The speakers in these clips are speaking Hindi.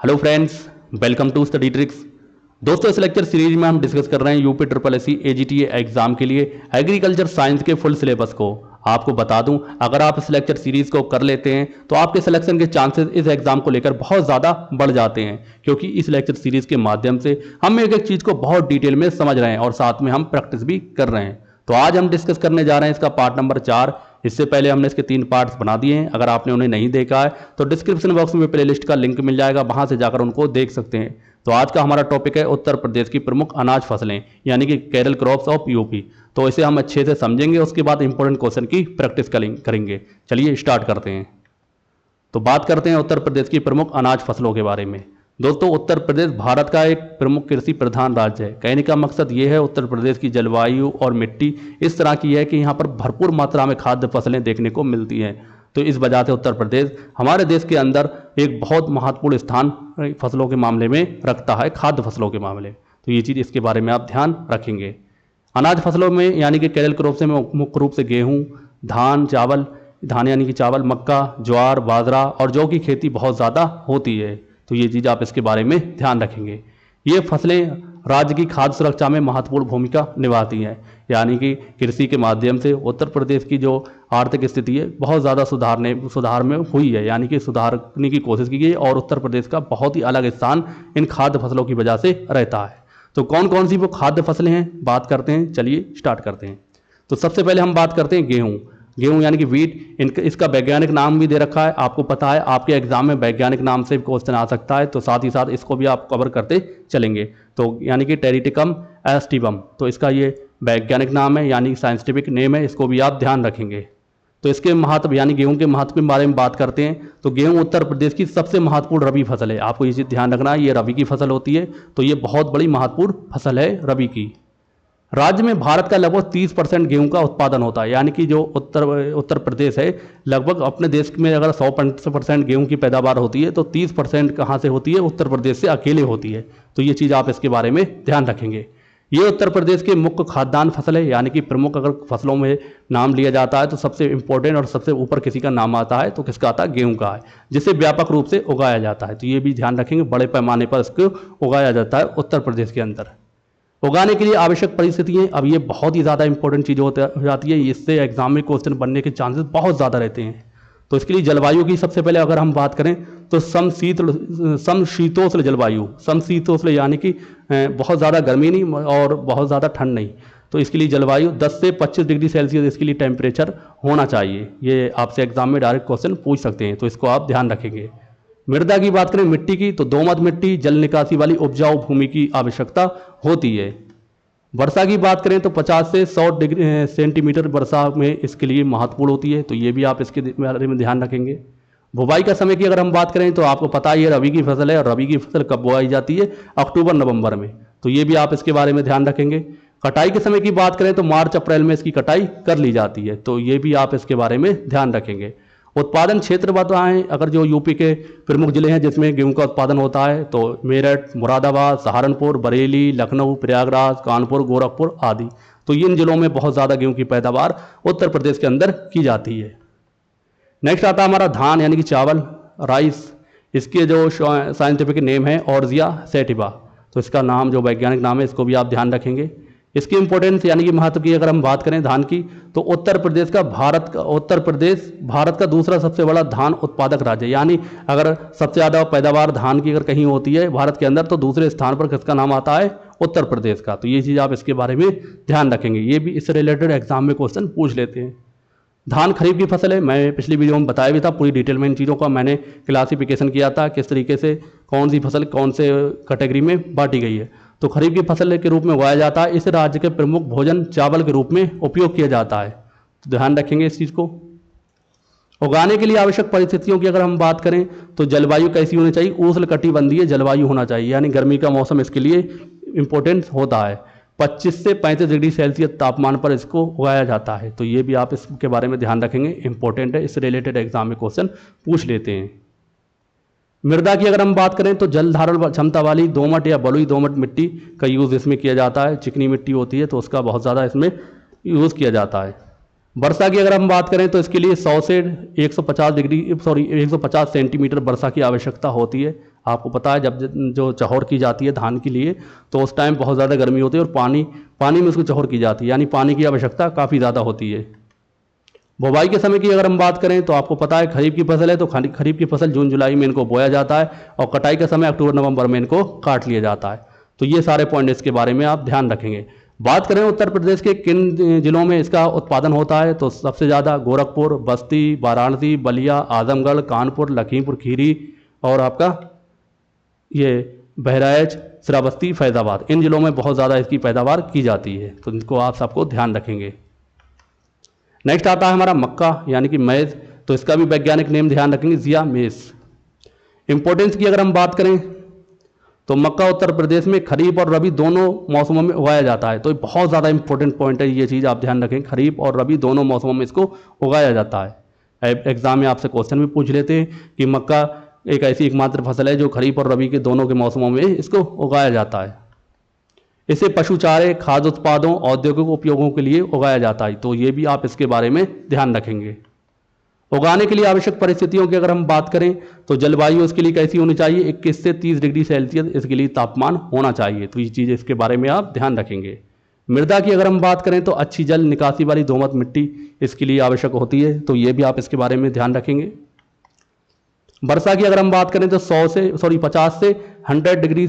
Hello friends, welcome to Study Tricks. दोस्तों, इस लेक्चर सीरीज में हम डिस्कस कर रहे हैं UP triple S C AGTA exam के लिए एग्रीकल्चर साइंस के फुल सिलेबस को। आपको बता दूं, अगर आप इस लेक्चर सीरीज को कर लेते हैं तो आपके सिलेक्शन के चांसेस इस एग्जाम को लेकर बहुत ज़्यादा बढ़ जाते हैं, क्योंकि इस लेक्चर सीरीज के माध्यम से हम एक एक चीज़ को बहुत डिटेल में समझ रहे हैं और साथ में हम प्रैक्टिस भी कर रहे हैं। तो आज हम डिस्कस करने जा रहे हैं इसका पार्ट नंबर 4। इससे पहले हमने इसके 3 पार्ट्स बना दिए हैं। अगर आपने उन्हें नहीं देखा है तो डिस्क्रिप्शन बॉक्स में प्लेलिस्ट का लिंक मिल जाएगा, वहां से जाकर उनको देख सकते हैं। तो आज का हमारा टॉपिक है उत्तर प्रदेश की प्रमुख अनाज फसलें, यानी कि केरल क्रॉप्स ऑफ यूपी। तो इसे हम अच्छे से समझेंगे, उसके बाद इंपॉर्टेंट क्वेश्चन की प्रैक्टिस करेंगे। चलिए स्टार्ट करते हैं। तो बात करते हैं उत्तर प्रदेश की प्रमुख अनाज फसलों के बारे में। दोस्तों, उत्तर प्रदेश भारत का एक प्रमुख कृषि प्रधान राज्य है। कहने का मकसद ये है, उत्तर प्रदेश की जलवायु और मिट्टी इस तरह की है कि यहाँ पर भरपूर मात्रा में खाद्य फसलें देखने को मिलती हैं। तो इस वजह से उत्तर प्रदेश हमारे देश के अंदर एक बहुत महत्वपूर्ण स्थान फसलों के मामले में रखता है, खाद्य फसलों के मामले। तो ये चीज़, इसके बारे में आप ध्यान रखेंगे। अनाज फसलों में यानी कि केरल क्रॉप से मुख्य रूप से गेहूँ, धान, धान यानी कि चावल, मक्का, ज्वार, बाजरा और जौ की खेती बहुत ज़्यादा होती है। तो ये चीज़ आप इसके बारे में ध्यान रखेंगे। ये फसलें राज्य की खाद्य सुरक्षा में महत्वपूर्ण भूमिका निभाती हैं, यानी कि कृषि के माध्यम से उत्तर प्रदेश की जो आर्थिक स्थिति है बहुत ज़्यादा सुधार में हुई है, यानी कि सुधारने की कोशिश की गई और उत्तर प्रदेश का बहुत ही अलग स्थान इन खाद्य फसलों की वजह से रहता है। तो कौन कौन सी वो खाद्य फसलें हैं, बात करते हैं। चलिए स्टार्ट करते हैं। तो सबसे पहले हम बात करते हैं गेहूँ। गेहूं यानी कि वीट, इसका वैज्ञानिक नाम भी दे रखा है, आपको पता है। आपके एग्जाम में वैज्ञानिक नाम से क्वेश्चन आ सकता है, तो साथ ही साथ इसको भी आप कवर करते चलेंगे। तो यानी कि टेरिटिकम एस्टिवम, तो इसका ये वैज्ञानिक नाम है, यानी साइंटिफिक नेम है, इसको भी आप ध्यान रखेंगे। तो इसके महत्व यानी गेहूं के महत्व के बारे में बात करते हैं। तो गेहूं उत्तर प्रदेश की सबसे महत्वपूर्ण रबी फसल है। आपको ये चीज़ ध्यान रखना है, ये रबी की फसल होती है। तो ये बहुत बड़ी महत्वपूर्ण फसल है रबी की। राज्य में भारत का लगभग 30% गेहूं का उत्पादन होता है, यानी कि जो उत्तर प्रदेश है, लगभग अपने देश में अगर 100% गेहूं की पैदावार होती है तो 30% कहाँ से होती है, उत्तर प्रदेश से अकेले होती है। तो ये चीज़ आप इसके बारे में ध्यान रखेंगे। ये उत्तर प्रदेश के मुख्य खाद्यान्न फसल है, यानी कि प्रमुख अगर फसलों में नाम लिया जाता है तो सबसे इंपॉर्टेंट और सबसे ऊपर किसी का नाम आता है तो किसका आता है, गेहूं का है, जिसे व्यापक रूप से उगाया जाता है। तो ये भी ध्यान रखेंगे, बड़े पैमाने पर इसको उगाया जाता है उत्तर प्रदेश के अंदर। उगाने के लिए आवश्यक परिस्थितियाँ, अब ये बहुत ही ज़्यादा इंपॉर्टेंट चीज़ हो जाती है, इससे एग्जाम में क्वेश्चन बनने के चांसेस बहुत ज़्यादा रहते हैं। तो इसके लिए जलवायु की सबसे पहले अगर हम बात करें तो समशीतोष्ण जलवायु। समशीतोष्ण यानी कि बहुत ज़्यादा गर्मी नहीं और बहुत ज़्यादा ठंड नहीं। तो इसके लिए जलवायु 10 से 25 डिग्री सेल्सियस इसके लिए टेम्परेचर होना चाहिए। ये आपसे एग्जाम में डायरेक्ट क्वेश्चन पूछ सकते हैं, तो इसको आप ध्यान रखेंगे। मृदा की बात करें, मिट्टी की, तो दोमट मिट्टी, जल निकासी वाली उपजाऊ भूमि की आवश्यकता होती है। वर्षा की बात करें तो 50 से 100 सेंटीमीटर वर्षा में इसके लिए महत्वपूर्ण होती है। तो ये भी आप इसके बारे में ध्यान रखेंगे। बुवाई का समय की अगर हम बात करें तो आपको पता ही है, रबी की फसल है और रबी की फसल कब बुआई जाती है, अक्टूबर नवंबर में। तो ये भी आप इसके बारे में ध्यान रखेंगे। कटाई के समय की बात करें तो मार्च अप्रैल में इसकी कटाई कर ली जाती है। तो ये भी आप इसके बारे में ध्यान रखेंगे। उत्पादन क्षेत्र बताएं, अगर जो यूपी के प्रमुख जिले हैं जिसमें गेहूं का उत्पादन होता है, तो मेरठ, मुरादाबाद, सहारनपुर, बरेली, लखनऊ, प्रयागराज, कानपुर, गोरखपुर आदि। तो इन जिलों में बहुत ज़्यादा गेहूं की पैदावार उत्तर प्रदेश के अंदर की जाती है। नेक्स्ट आता है हमारा धान यानी कि चावल, राइस। इसके जो साइंटिफिक नेम है ऑर्जिया सैटिवा। तो इसका नाम जो वैज्ञानिक नाम है, इसको भी आप ध्यान रखेंगे। इसकी इंपॉर्टेंस यानी कि महत्व की अगर हम बात करें धान की, तो उत्तर प्रदेश भारत का दूसरा सबसे बड़ा धान उत्पादक राज्य है। यानी अगर सबसे ज़्यादा पैदावार धान की अगर कहीं होती है भारत के अंदर, तो दूसरे स्थान पर किसका नाम आता है, उत्तर प्रदेश का। तो ये चीज़ आप इसके बारे में ध्यान रखेंगे, ये भी इससे रिलेटेड एग्जाम में क्वेश्चन पूछ लेते हैं। धान खरीफ की फसल है, मैं पिछली वीडियो में बताया भी था, पूरी डिटेल में इन चीज़ों का मैंने क्लासिफिकेशन किया था, किस तरीके से कौन सी फसल कौन से कैटेगरी में बांटी गई है। तो खरीफ की फसल के रूप में उगाया जाता है। इस राज्य के प्रमुख भोजन चावल के रूप में उपयोग किया जाता है। तो ध्यान रखेंगे इस चीज़ को। उगाने के लिए आवश्यक परिस्थितियों की अगर हम बात करें तो जलवायु कैसी होनी चाहिए, उष्णकटिबंधीय जलवायु होना चाहिए, यानी गर्मी का मौसम इसके लिए इंपॉर्टेंट होता है। 25 से 35 डिग्री सेल्सियस तापमान पर इसको उगाया जाता है। तो ये भी आप इसके बारे में ध्यान रखेंगे, इंपॉर्टेंट है, इससे रिलेटेड एग्जाम में क्वेश्चन पूछ लेते हैं। मृदा की अगर हम बात करें तो जल धारण क्षमता वाली दोमट या बलुई दोमट मिट्टी का यूज़ इसमें किया जाता है। चिकनी मिट्टी होती है तो उसका बहुत ज़्यादा इसमें यूज़ किया जाता है। वर्षा की अगर हम बात करें तो इसके लिए 100 से 150 सेंटीमीटर वर्षा की आवश्यकता होती है। आपको पता है जब जो चहौर की जाती है धान के लिए तो उस टाइम बहुत ज़्यादा गर्मी होती है और पानी में उसको चहौर की जाती है, यानी पानी की आवश्यकता काफ़ी ज़्यादा होती है। बुवाई के समय की अगर हम बात करें तो आपको पता है खरीफ की फसल है तो खरीफ की फसल जून जुलाई में इनको बोया जाता है और कटाई का समय अक्टूबर नवंबर में इनको काट लिया जाता है। तो ये सारे पॉइंट इसके बारे में आप ध्यान रखेंगे। बात करें उत्तर प्रदेश के किन जिलों में इसका उत्पादन होता है तो सबसे ज़्यादा गोरखपुर, बस्ती, वाराणसी, बलिया, आजमगढ़, कानपुर, लखीमपुर खीरी और आपका ये बहराइच, श्रावस्ती, फैजाबाद, इन जिलों में बहुत ज़्यादा इसकी पैदावार की जाती है। तो इनको आप सबको ध्यान रखेंगे। नेक्स्ट आता है हमारा मक्का यानी कि मैज़, तो इसका भी वैज्ञानिक नेम ध्यान रखेंगे, जिया मेस। इंपॉर्टेंस की अगर हम बात करें तो मक्का उत्तर प्रदेश में खरीफ और रबी दोनों मौसमों में उगाया जाता है। तो ये बहुत ज़्यादा इंपॉर्टेंट पॉइंट है, ये चीज़ आप ध्यान रखें, खरीफ और रबी दोनों मौसमों में इसको उगाया जाता है। एग्जाम में आपसे क्वेश्चन भी पूछ लेते हैं कि मक्का एक ऐसी एकमात्र फसल है जो खरीफ और रबी के दोनों के मौसमों में इसको उगाया जाता है। इसे पशु चारे, खाद्य उत्पादों, औद्योगिक उपयोगों के लिए उगाया जाता है। तो ये भी आप इसके बारे में ध्यान रखेंगे। उगाने के लिए आवश्यक परिस्थितियों की अगर हम बात करें तो जलवायु इसके लिए कैसी होनी चाहिए, 21 से 30 डिग्री सेल्सियस इसके लिए तापमान होना चाहिए। तो ये चीज़ इसके बारे में आप ध्यान रखेंगे। मृदा की अगर हम बात करें तो अच्छी जल निकासी वाली दोमट मिट्टी इसके लिए आवश्यक होती है। तो ये भी आप इसके बारे में ध्यान रखेंगे। वर्षा की अगर हम बात करें तो 50 से 100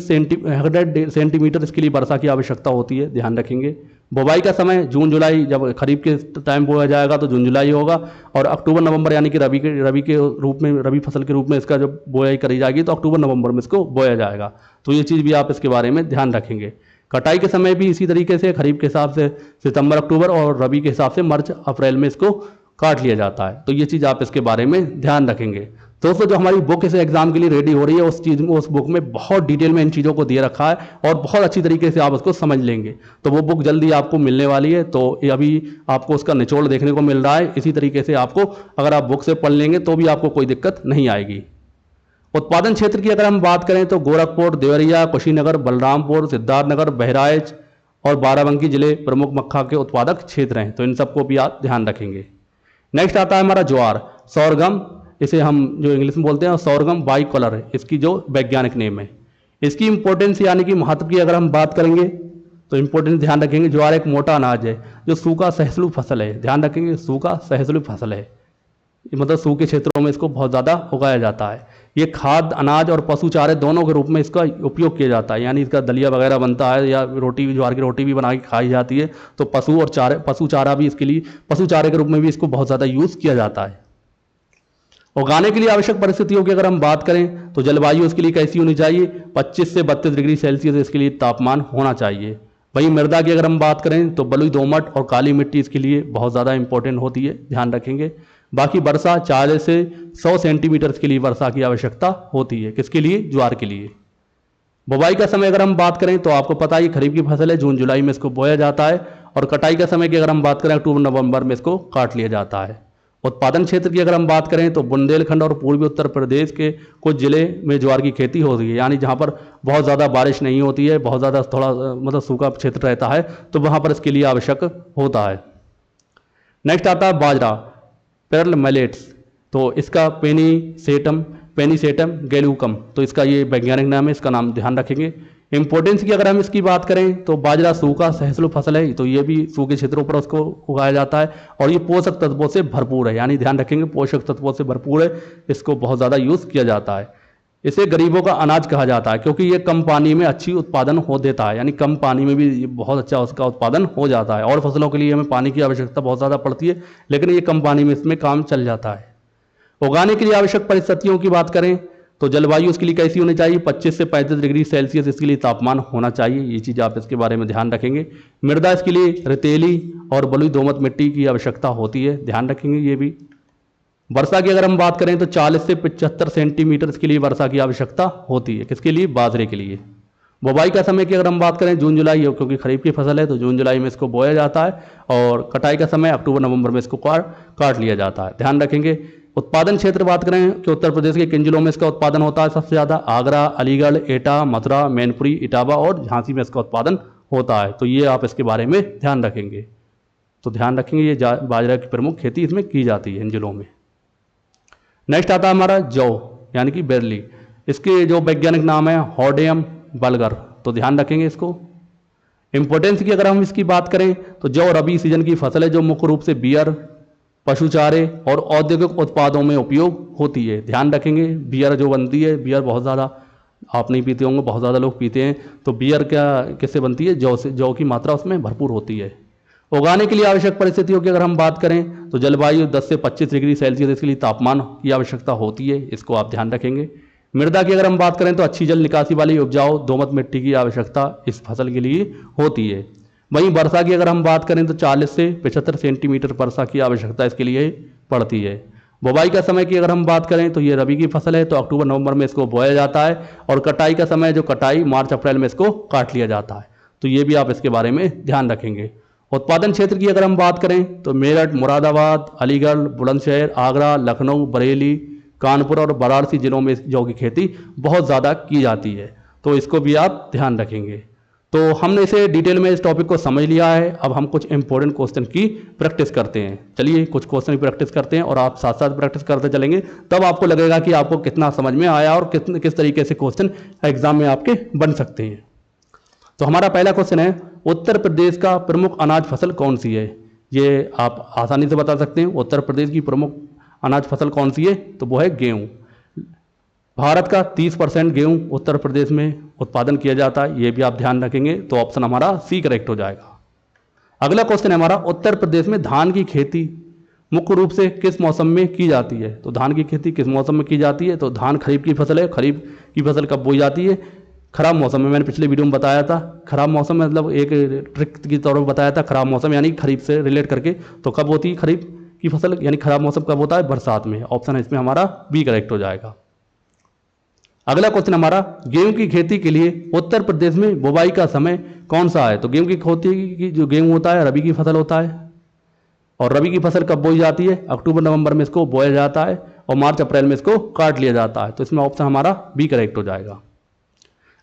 सेंटीमीटर इसके लिए वर्षा की आवश्यकता होती है, ध्यान रखेंगे। बुवाई का समय जून जुलाई, जब खरीफ के टाइम बोया जाएगा तो जून जुलाई होगा और अक्टूबर नवंबर यानी कि रबी फसल के रूप में इसका जब बोआई करी जाएगी तो अक्टूबर नवंबर में इसको बोया जाएगा। तो ये चीज़ भी आप इसके बारे में ध्यान रखेंगे। कटाई के समय भी इसी तरीके से खरीफ के हिसाब से सितंबर अक्टूबर और रबी के हिसाब से मार्च अप्रैल में इसको काट लिया जाता है। तो ये चीज़ आप इसके बारे में ध्यान रखेंगे। दोस्तों जो हमारी बुक इस एग्जाम के लिए रेडी हो रही है उस बुक में बहुत डिटेल में इन चीज़ों को दे रखा है और बहुत अच्छी तरीके से आप उसको समझ लेंगे। तो वो बुक जल्दी आपको मिलने वाली है। तो ये अभी आपको उसका निचोड़ देखने को मिल रहा है। इसी तरीके से आपको अगर आप बुक से पढ़ लेंगे तो भी आपको कोई दिक्कत नहीं आएगी। उत्पादन क्षेत्र की अगर हम बात करें तो गोरखपुर, देवरिया, कुशीनगर, बलरामपुर, सिद्धार्थनगर, बहराइच और बाराबंकी जिले प्रमुख मक्का के उत्पादक क्षेत्र हैं। तो इन सबको भी आप ध्यान रखेंगे। नेक्स्ट आता है हमारा ज्वार, सौरगम, इसे हम जो इंग्लिश में बोलते हैं सौरगम बाई कलर है इसकी जो वैज्ञानिक नेम है। इसकी इंपॉर्टेंस यानी कि महत्व की अगर हम बात करेंगे तो इंपॉर्टेंस ध्यान रखेंगे। ज्वार एक मोटा अनाज है जो सूखा सहिष्णु फसल है, ध्यान रखेंगे, सूखा सहिष्णु फसल है, मतलब सूखे क्षेत्रों में इसको बहुत ज़्यादा उगाया जाता है। ये खाद्य अनाज और पशु चारे दोनों के रूप में इसका उपयोग किया जाता है, यानी इसका दलिया वगैरह बनता है या रोटी, ज्वार की रोटी भी बना के खाई जाती है। तो पशु चारा भी इसके लिए, पशु चारे के रूप में भी इसको बहुत ज़्यादा यूज़ किया जाता है। उगाने के लिए आवश्यक परिस्थितियों की अगर हम बात करें तो जलवायु इसके लिए कैसी होनी चाहिए, 25 से 32 डिग्री सेल्सियस इसके लिए तापमान होना चाहिए। वहीं मृदा की अगर हम बात करें तो बलुई दोमट और काली मिट्टी इसके लिए बहुत ज़्यादा इंपॉर्टेंट होती है, ध्यान रखेंगे। बाकी वर्षा 40 से 100 सेंटीमीटर के लिए वर्षा की आवश्यकता होती है, किसके लिए, ज्वार के लिए। बुवाई का समय अगर हम बात करें तो आपको पता है खरीफ की फसल है, जून जुलाई में इसको बोया जाता है और कटाई का समय की अगर हम बात करें अक्टूबर नवंबर में इसको काट लिया जाता है। उत्पादन क्षेत्र की अगर हम बात करें तो बुंदेलखंड और पूर्वी उत्तर प्रदेश के कुछ जिले में ज्वार की खेती होती है, यानी जहाँ पर बहुत ज़्यादा बारिश नहीं होती है, बहुत ज़्यादा थोड़ा मतलब सूखा क्षेत्र रहता है, तो वहाँ पर इसके लिए आवश्यक होता है। नेक्स्ट आता है बाजरा, पेर्ल मिलेट्स, तो इसका पेनीसेटम गैल्यूकम, तो इसका ये वैज्ञानिक नाम है, इसका नाम ध्यान रखेंगे। इंपॉर्टेंस की अगर हम इसकी बात करें तो बाजरा सूखा सहिष्णु फसल है, तो ये भी सूखे क्षेत्रों पर उसको उगाया जाता है और ये पोषक तत्वों से भरपूर है, यानी ध्यान रखेंगे पोषक तत्वों से भरपूर है, इसको बहुत ज़्यादा यूज़ किया जाता है। इसे गरीबों का अनाज कहा जाता है क्योंकि ये कम पानी में अच्छी उत्पादन हो देता है, यानी कम पानी में भी बहुत अच्छा उसका उत्पादन हो जाता है। और फसलों के लिए हमें पानी की आवश्यकता बहुत ज़्यादा पड़ती है, लेकिन ये कम पानी में इसमें काम चल जाता है। उगाने के लिए आवश्यक परिस्थितियों की बात करें तो जलवायु इसके लिए कैसी होनी चाहिए, 25 से 35 डिग्री सेल्सियस इसके लिए तापमान होना चाहिए, ये चीज़ आप इसके बारे में ध्यान रखेंगे। मृदा इसके लिए रेतीली और बलुई दोमट मिट्टी की आवश्यकता होती है, ध्यान रखेंगे ये भी। वर्षा की अगर हम बात करें तो 40 से 75 सेंटीमीटर इसके लिए वर्षा की आवश्यकता होती है, किसके लिए, बाजरे के लिए। बुवाई का समय की अगर हम बात करें जून जुलाई, क्योंकि खरीफ की फसल है तो जून जुलाई में इसको बोया जाता है और कटाई का समय अक्टूबर नवंबर में इसको काट लिया जाता है, ध्यान रखेंगे। उत्पादन क्षेत्र बात करें कि उत्तर प्रदेश के किन जिलों में इसका उत्पादन होता है, सबसे ज़्यादा आगरा, अलीगढ़, एटा, मथुरा, मैनपुरी, इटावा और झांसी में इसका उत्पादन होता है। तो ये आप इसके बारे में ध्यान रखेंगे। तो ध्यान रखेंगे ये बाजरा की प्रमुख खेती इसमें की जाती है इन जिलों में। नेक्स्ट आता है हमारा जौ यानी कि बेरली। इसके जो वैज्ञानिक नाम है हॉर्डियम बल्गर, तो ध्यान रखेंगे इसको। इंपॉर्टेंस की अगर हम इसकी बात करें तो जौ रबी सीजन की फसल है जो मुख्य रूप से बियर, पशु चारे और औद्योगिक उत्पादों में उपयोग होती है। ध्यान रखेंगे, बियर जो बनती है, बियर बहुत ज़्यादा आप नहीं पीते होंगे, बहुत ज़्यादा लोग पीते हैं, तो बियर क्या किससे बनती है? जौ से। जौ की मात्रा उसमें भरपूर होती है। उगाने के लिए आवश्यक परिस्थितियों की अगर हम बात करें तो जलवायु 10 से 25 डिग्री सेल्सियस इसके लिए तापमान की आवश्यकता होती है, इसको आप ध्यान रखेंगे। मृदा की अगर हम बात करें तो अच्छी जल निकासी वाली उपजाऊ दोमट मिट्टी की आवश्यकता इस फसल के लिए होती है। वहीं वर्षा की अगर हम बात करें तो 40 से 75 सेंटीमीटर वर्षा की आवश्यकता इसके लिए पड़ती है। बुवाई का समय की अगर हम बात करें तो ये रबी की फसल है, तो अक्टूबर नवंबर में इसको बोया जाता है, और कटाई का समय जो कटाई मार्च अप्रैल में इसको काट लिया जाता है। तो ये भी आप इसके बारे में ध्यान रखेंगे। उत्पादन क्षेत्र की अगर हम बात करें तो मेरठ, मुरादाबाद, अलीगढ़, बुलंदशहर, आगरा, लखनऊ, बरेली, कानपुर और वाराणसी जिलों में जौ की खेती बहुत ज़्यादा की जाती है, तो इसको भी आप ध्यान रखेंगे। तो हमने इसे डिटेल में इस टॉपिक को समझ लिया है। अब हम कुछ इंपॉर्टेंट क्वेश्चन की प्रैक्टिस करते हैं। चलिए कुछ क्वेश्चन की प्रैक्टिस करते हैं और आप साथ साथ प्रैक्टिस करते चलेंगे, तब आपको लगेगा कि आपको कितना समझ में आया और किस तरीके से क्वेश्चन एग्जाम में आपके बन सकते हैं। तो हमारा पहला क्वेश्चन है, उत्तर प्रदेश का प्रमुख अनाज फसल कौन सी है? ये आप आसानी से बता सकते हैं। उत्तर प्रदेश की प्रमुख अनाज फसल कौन सी है? तो वो है गेहूँ। भारत का 30% गेहूँ उत्तर प्रदेश में उत्पादन किया जाता है, ये भी आप ध्यान रखेंगे। तो ऑप्शन हमारा सी करेक्ट हो जाएगा। अगला क्वेश्चन है हमारा, उत्तर प्रदेश में धान की खेती मुख्य रूप से किस मौसम में की जाती है? तो धान की खेती किस मौसम में की जाती है? तो धान खरीफ की फसल है। खरीफ की फसल कब बोई जाती है? खराब मौसम में। मैंने पिछले वीडियो में बताया था, खराब मौसम मतलब एक ट्रिक की तौर पर बताया था, खराब मौसम यानी खरीफ से रिलेट करके। तो कब होती है खरीफ की फसल, यानी खराब मौसम कब होता है? बरसात में। ऑप्शन है इसमें हमारा बी करेक्ट हो जाएगा। अगला क्वेश्चन हमारा, गेहूं की खेती के लिए उत्तर प्रदेश में बुवाई का समय कौन सा है? तो गेहूं की खेती की जो गेहूं होता है रबी की फसल होता है, और रबी की फसल कब बोई जाती है? अक्टूबर नवंबर में इसको बोया जाता है और मार्च अप्रैल में इसको काट लिया जाता है। तो इसमें ऑप्शन हमारा बी करेक्ट हो जाएगा।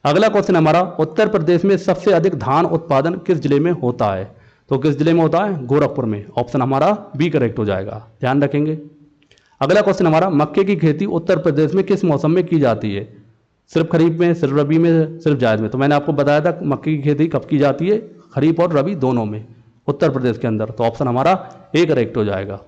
अगला क्वेश्चन हमारा, उत्तर प्रदेश में सबसे अधिक धान उत्पादन किस जिले में होता है? तो किस जिले में होता है? गोरखपुर में। ऑप्शन हमारा बी करेक्ट हो जाएगा, ध्यान रखेंगे। अगला क्वेश्चन हमारा, मक्के की खेती उत्तर प्रदेश में किस मौसम में की जाती है? सिर्फ खरीफ में, सिर्फ रबी में, सिर्फ जायद में? तो मैंने आपको बताया था मक्के की खेती कब की जाती है, खरीफ और रबी दोनों में उत्तर प्रदेश के अंदर। तो ऑप्शन हमारा ए करेक्ट हो जाएगा।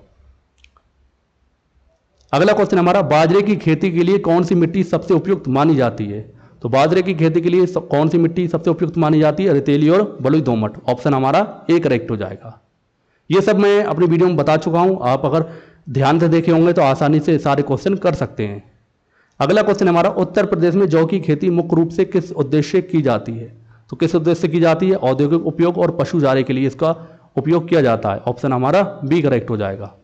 अगला क्वेश्चन हमारा, बाजरे की खेती के लिए कौन सी मिट्टी सबसे उपयुक्त मानी जाती है? तो बाजरे की खेती के लिए कौन सी मिट्टी सबसे उपयुक्त मानी जाती है? रेतीली और बलुई दोमट। ऑप्शन हमारा ए करेक्ट हो जाएगा। ये सब मैं अपनी वीडियो में बता चुका हूं, आप अगर ध्यान से देखे होंगे तो आसानी से सारे क्वेश्चन कर सकते हैं। अगला क्वेश्चन हमारा, उत्तर प्रदेश में जौ की खेती मुख्य रूप से किस उद्देश्य की जाती है? तो किस उद्देश्य से की जाती है? औद्योगिक उपयोग और पशु चारे के लिए इसका उपयोग किया जाता है। ऑप्शन हमारा बी करेक्ट हो जाएगा।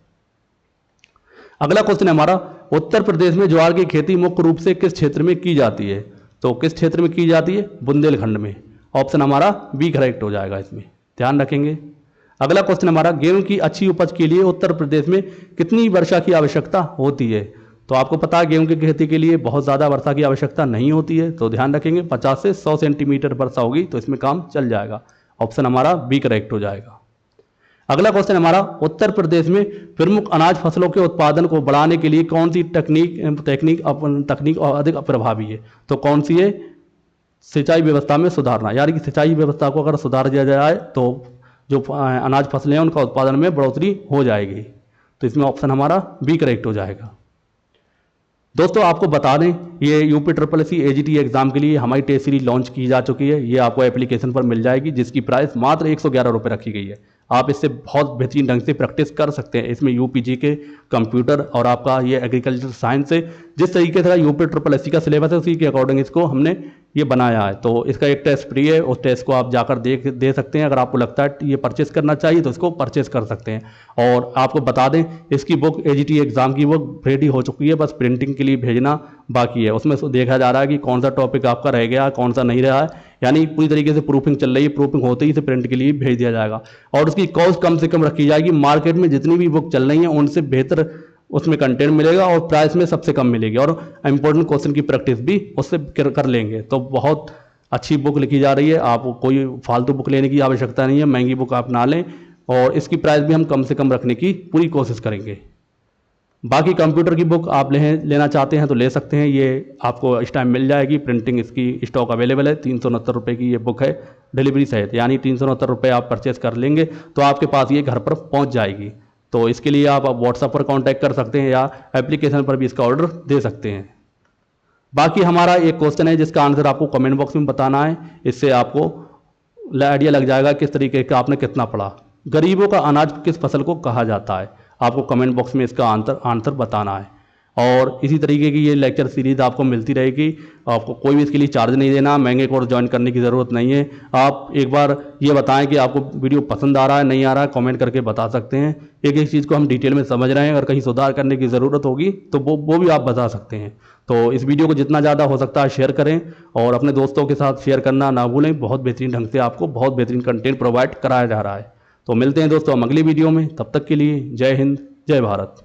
अगला क्वेश्चन हमारा, उत्तर प्रदेश में ज्वार की खेती मुख्य रूप से किस क्षेत्र में की जाती है? तो किस क्षेत्र में की जाती है? बुंदेलखंड में। ऑप्शन हमारा बी करेक्ट हो जाएगा, इसमें ध्यान रखेंगे। अगला क्वेश्चन हमारा, गेहूं की अच्छी उपज के लिए उत्तर प्रदेश में कितनी वर्षा की आवश्यकता होती है? तो आपको पता है गेहूं की खेती के लिए बहुत ज़्यादा वर्षा की आवश्यकता नहीं होती है, तो ध्यान रखेंगे 50 से 100 सेंटीमीटर वर्षा होगी तो इसमें काम चल जाएगा। ऑप्शन हमारा बी करेक्ट हो जाएगा। अगला क्वेश्चन हमारा, उत्तर प्रदेश में प्रमुख अनाज फसलों के उत्पादन को बढ़ाने के लिए कौन सी तकनीक और अधिक प्रभावी है? तो कौन सी है? सिंचाई व्यवस्था में सुधारना, यानी कि सिंचाई व्यवस्था को अगर सुधार दिया जाए तो जो अनाज फसलें हैं उनका उत्पादन में बढ़ोतरी हो जाएगी। तो इसमें ऑप्शन हमारा बी करेक्ट हो जाएगा। दोस्तों आपको बता दें, ये यूपी SSC AGT एग्जाम के लिए हमारी टेस्ट सीरीज लॉन्च की जा चुकी है। ये आपको एप्लीकेशन पर मिल जाएगी, जिसकी प्राइस मात्र 111 रुपये रखी गई है। आप इससे बहुत बेहतरीन ढंग से प्रैक्टिस कर सकते हैं। इसमें UPG के कंप्यूटर और आपका ये एग्रीकल्चर साइंस से जिस तरीके से यूपी SSC का सिलेबस है उसी के अकॉर्डिंग इसको हमने ये बनाया है। तो इसका एक टेस्ट फ्री है, उस टेस्ट को आप जाकर दे सकते हैं। अगर आपको लगता है ये परचेस करना चाहिए तो इसको परचेस कर सकते हैं। और आपको बता दें, इसकी बुक AGT एग्जाम की बुक रेडी हो चुकी है, बस प्रिंटिंग के लिए भेजना बाकी है। उसमें देखा जा रहा है कि कौन सा टॉपिक आपका रह गया, कौन सा नहीं रहा है, यानी पूरी तरीके से प्रूफिंग चल रही है। प्रूफिंग होते ही इसे प्रिंट के लिए भेज दिया जाएगा और उसकी कॉस्ट कम से कम रखी जाएगी। मार्केट में जितनी भी बुक चल रही हैं उनसे बेहतर उसमें कंटेंट मिलेगा और प्राइस में सबसे कम मिलेगी, और इंपॉर्टेंट क्वेश्चन की प्रैक्टिस भी उससे कर लेंगे। तो बहुत अच्छी बुक लिखी जा रही है, आपको कोई फालतू बुक लेने की आवश्यकता नहीं है, महंगी बुक आप ना लें, और इसकी प्राइस भी हम कम से कम रखने की पूरी कोशिश करेंगे। बाकी कंप्यूटर की बुक आप लेना चाहते हैं तो ले सकते हैं, ये आपको इस टाइम मिल जाएगी। प्रिंटिंग इसकी स्टॉक अवेलेबल है। 369 रुपये की ये बुक है डिलीवरी सहित, यानी 369 रुपये आप परचेस कर लेंगे तो आपके पास ये घर पर पहुंच जाएगी। तो इसके लिए आप व्हाट्सएप पर कांटेक्ट कर सकते हैं या एप्लीकेशन पर भी इसका ऑर्डर दे सकते हैं। बाकी हमारा एक क्वेश्चन है जिसका आंसर आपको कमेंट बॉक्स में बताना है, इससे आपको आइडिया लग जाएगा किस तरीके का आपने कितना पढ़ा। गरीबों का अनाज किस फसल को कहा जाता है, आपको कमेंट बॉक्स में इसका आंसर बताना है। और इसी तरीके की ये लेक्चर सीरीज आपको मिलती रहेगी। आपको कोई भी इसके लिए चार्ज नहीं देना, महंगे कोर्स ज्वाइन करने की ज़रूरत नहीं है। आप एक बार ये बताएं कि आपको वीडियो पसंद आ रहा है नहीं आ रहा है, कमेंट करके बता सकते हैं। एक एक चीज़ को हम डिटेल में समझ रहे हैं, अगर कहीं सुधार करने की ज़रूरत होगी तो वो भी आप बता सकते हैं। तो इस वीडियो को जितना ज़्यादा हो सकता है शेयर करें और अपने दोस्तों के साथ शेयर करना ना भूलें। बहुत बेहतरीन ढंग से आपको बहुत बेहतरीन कंटेंट प्रोवाइड कराया जा रहा है। तो मिलते हैं दोस्तों हम अगली वीडियो में, तब तक के लिए जय हिंद जय भारत।